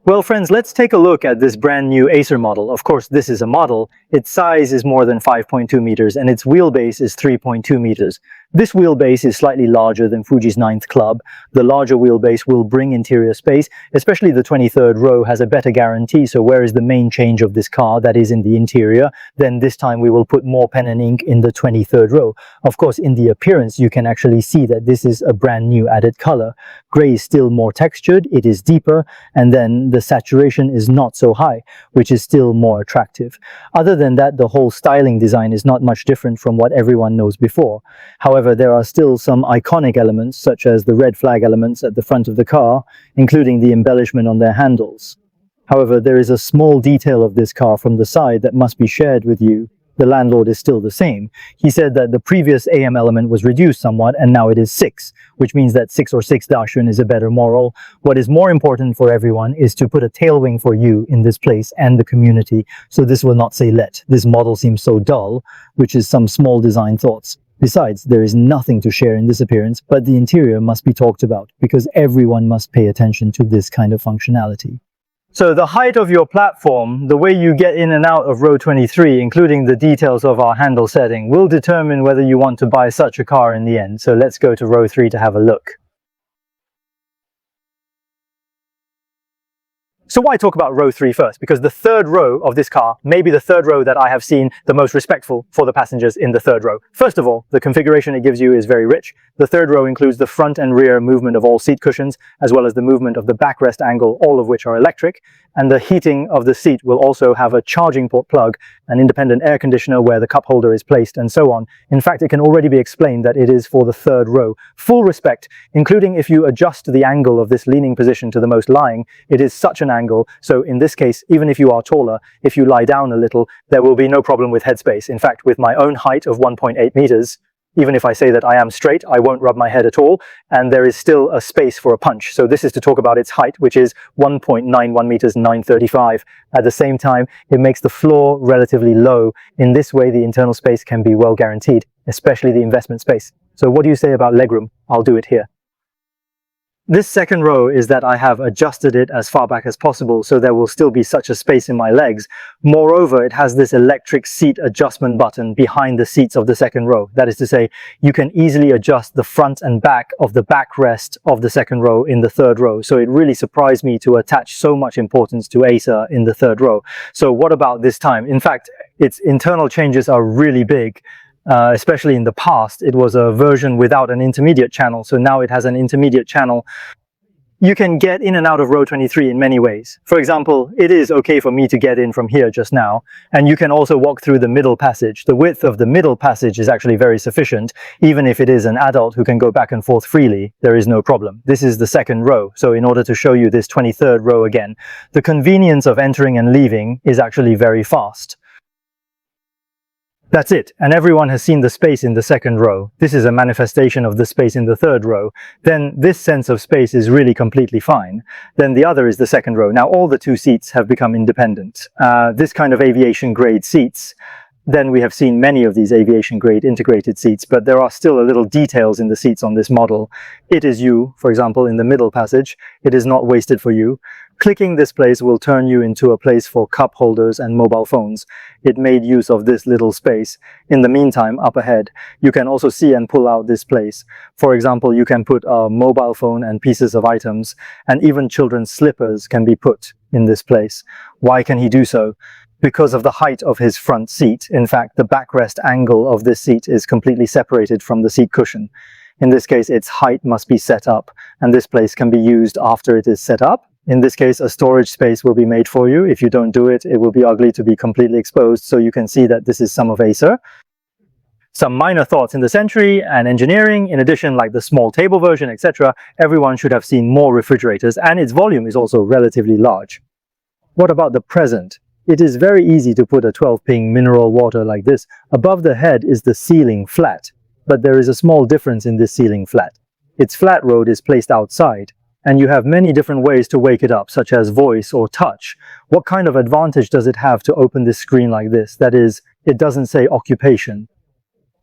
Well friends, let's take a look at this brand new Acer model. Of course, this is a model. Its size is more than 5.2 meters and its wheelbase is 3.2 meters. This wheelbase is slightly larger than Fuji's 9th Club. The larger wheelbase will bring interior space, especially the 23rd row has a better guarantee, so where is the main change of this car, that is in the interior, then this time we will put more pen and ink in the 23rd row. Of course, in the appearance you can actually see that this is a brand new added color. Grey is still more textured, it is deeper, and then the saturation is not so high, which is still more attractive. Other than that, the whole styling design is not much different from what everyone knows before. However, there are still some iconic elements, such as the red flag elements at the front of the car, including the embellishment on their handles. However, there is a small detail of this car from the side that must be shared with you. The landlord is still the same. He said that the previous AM element was reduced somewhat and now it is 6, which means that 6 or 6 Dachshund is a better model. What is more important for everyone is to put a tail wing for you in this place and the community, so this will not say let. This model seems so dull, which is some small design thoughts. Besides, there is nothing to share in this appearance, but the interior must be talked about, because everyone must pay attention to this kind of functionality. So the height of your platform, the way you get in and out of row 23, including the details of our handle setting, will determine whether you want to buy such a car in the end. So let's go to row 3 to have a look. So why talk about row 3 first? Because the third row of this car may be the third row that I have seen the most respectful for the passengers in the third row. First of all, the configuration it gives you is very rich. The third row includes the front and rear movement of all seat cushions, as well as the movement of the backrest angle, all of which are electric. And the heating of the seat will also have a charging port plug, an independent air conditioner where the cup holder is placed, and so on. In fact, it can already be explained that it is for the third row. Full respect, including if you adjust the angle of this leaning position to the most lying, it is such an angle. So in this case, even if you are taller, if you lie down a little, there will be no problem with headspace. In fact, with my own height of 1.8 meters, even if I say that I am straight, I won't rub my head at all, and there is still a space for a punch. So this is to talk about its height, which is 1.91 meters, 935. At the same time, it makes the floor relatively low. In this way, the internal space can be well guaranteed, especially the investment space. So what do you say about legroom? I'll do it here. This second row is that I have adjusted it as far back as possible, so there will still be such a space in my legs. Moreover, it has this electric seat adjustment button behind the seats of the second row. That is to say, you can easily adjust the front and back of the backrest of the second row in the third row. So it really surprised me to attach so much importance to Acer in the third row. So what about this time? In fact, its internal changes are really big. Especially in the past, it was a version without an intermediate channel, so now it has an intermediate channel. You can get in and out of row 23 in many ways. For example, it is okay for me to get in from here just now, and you can also walk through the middle passage. The width of the middle passage is actually very sufficient. Even if it is an adult who can go back and forth freely, there is no problem. This is the second row, so in order to show you this 23rd row again, the convenience of entering and leaving is actually very fast. That's it, and everyone has seen the space in the second row. This is a manifestation of the space in the third row. Then this sense of space is really completely fine. Then the other is the second row. Now all the two seats have become independent. This kind of aviation grade seats, then we have seen many of these aviation grade integrated seats, but there are still a little details in the seats on this model. It is you, for example, in the middle passage. It is not wasted for you. Clicking this place will turn you into a place for cup holders and mobile phones. It made use of this little space. In the meantime, up ahead, you can also see and pull out this place. For example, you can put a mobile phone and pieces of items, and even children's slippers can be put in this place. Why can he do so? Because of the height of his front seat. In fact, the backrest angle of this seat is completely separated from the seat cushion. In this case, its height must be set up, and this place can be used after it is set up. In this case, a storage space will be made for you. If you don't do it, it will be ugly to be completely exposed, so you can see that this is some of Acer. Some minor thoughts in the Sentry and engineering, in addition, like the small table version, etc. Everyone should have seen more refrigerators, and its volume is also relatively large. What about the present? it is very easy to put a 12-ping mineral water like this. Above the head is the ceiling flat, but there is a small difference in this ceiling flat. Its flat road is placed outside, and you have many different ways to wake it up, such as voice or touch. What kind of advantage does it have to open this screen like this? That is, it doesn't say occupation.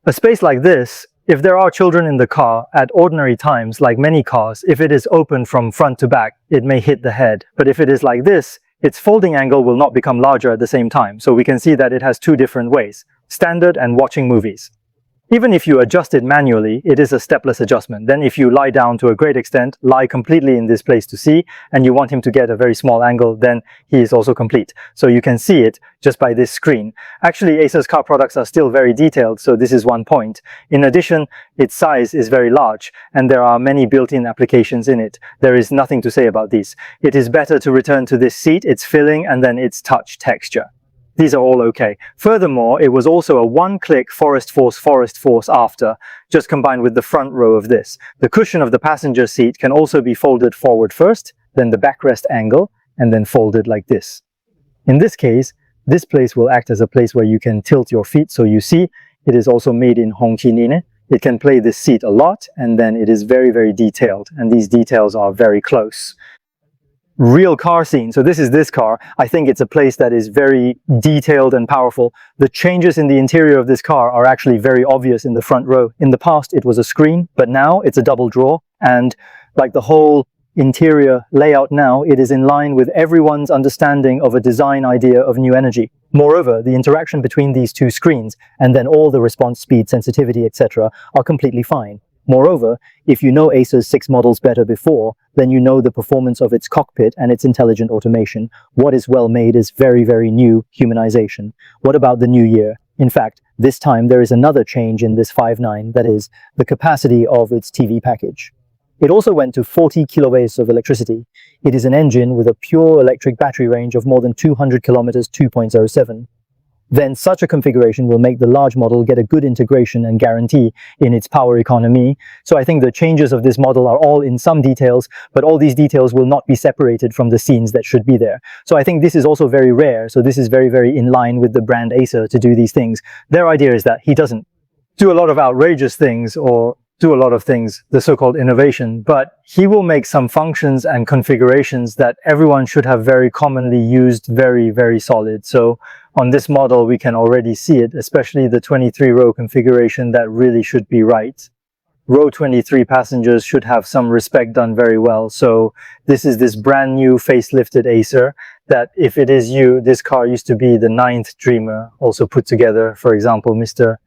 A space like this, if there are children in the car, at ordinary times, like many cars, if it is open from front to back, it may hit the head. But if it is like this, its folding angle will not become larger at the same time. So we can see that it has two different ways, standard and watching movies. Even if you adjust it manually, it is a stepless adjustment. Then if you lie down to a great extent, lie completely in this place to see, and you want him to get a very small angle, then he is also complete. So you can see it just by this screen. Actually, Acer's car products are still very detailed, so this is one point. In addition, its size is very large, and there are many built-in applications in it. There is nothing to say about these. It is better to return to this seat, its filling, and then its touch texture. These are all okay. Furthermore, it was also a one-click forest force after, just combined with the front row of this. The cushion of the passenger seat can also be folded forward first, then the backrest angle, and then folded like this. In this case, this place will act as a place where you can tilt your feet, so you see it is also made in Hongqi HQ9. It can play this seat a lot, and then it is very, very detailed, and these details are very close. Real car scene. So this is this car. I think it's a place that is very detailed and powerful. The changes in the interior of this car are actually very obvious in the front row. In the past, it was a screen, but now it's a double drawer. And like the whole interior layout now, it is in line with everyone's understanding of a design idea of new energy. Moreover, the interaction between these two screens and then all the response speed, sensitivity, etc. are completely fine. Moreover, if you know Acer's 6 models better before, then you know the performance of its cockpit and its intelligent automation. What is well made is very, very new humanization. What about the new year? In fact, this time there is another change in this 5.9, that is, the capacity of its TV package. It also went to 40 kilowatts of electricity. It is an engine with a pure electric battery range of more than 200 kilometers, 2.07. Then such a configuration will make the large model get a good integration and guarantee in its power economy. So I think the changes of this model are all in some details, but all these details will not be separated from the scenes that should be there. So I think this is also very rare. So this is very, very in line with the brand Acer to do these things. Their idea is that he doesn't do a lot of outrageous things or do a lot of things, the so-called innovation, but he will make some functions and configurations that everyone should have very commonly used, very, very solid. So on this model, we can already see it, especially the 23-row configuration that really should be right. Row 23 passengers should have some respect done very well. So this is this brand new facelifted Acer that if it is you, this car used to be the 9th Dreamer, also put together. For example, Mr.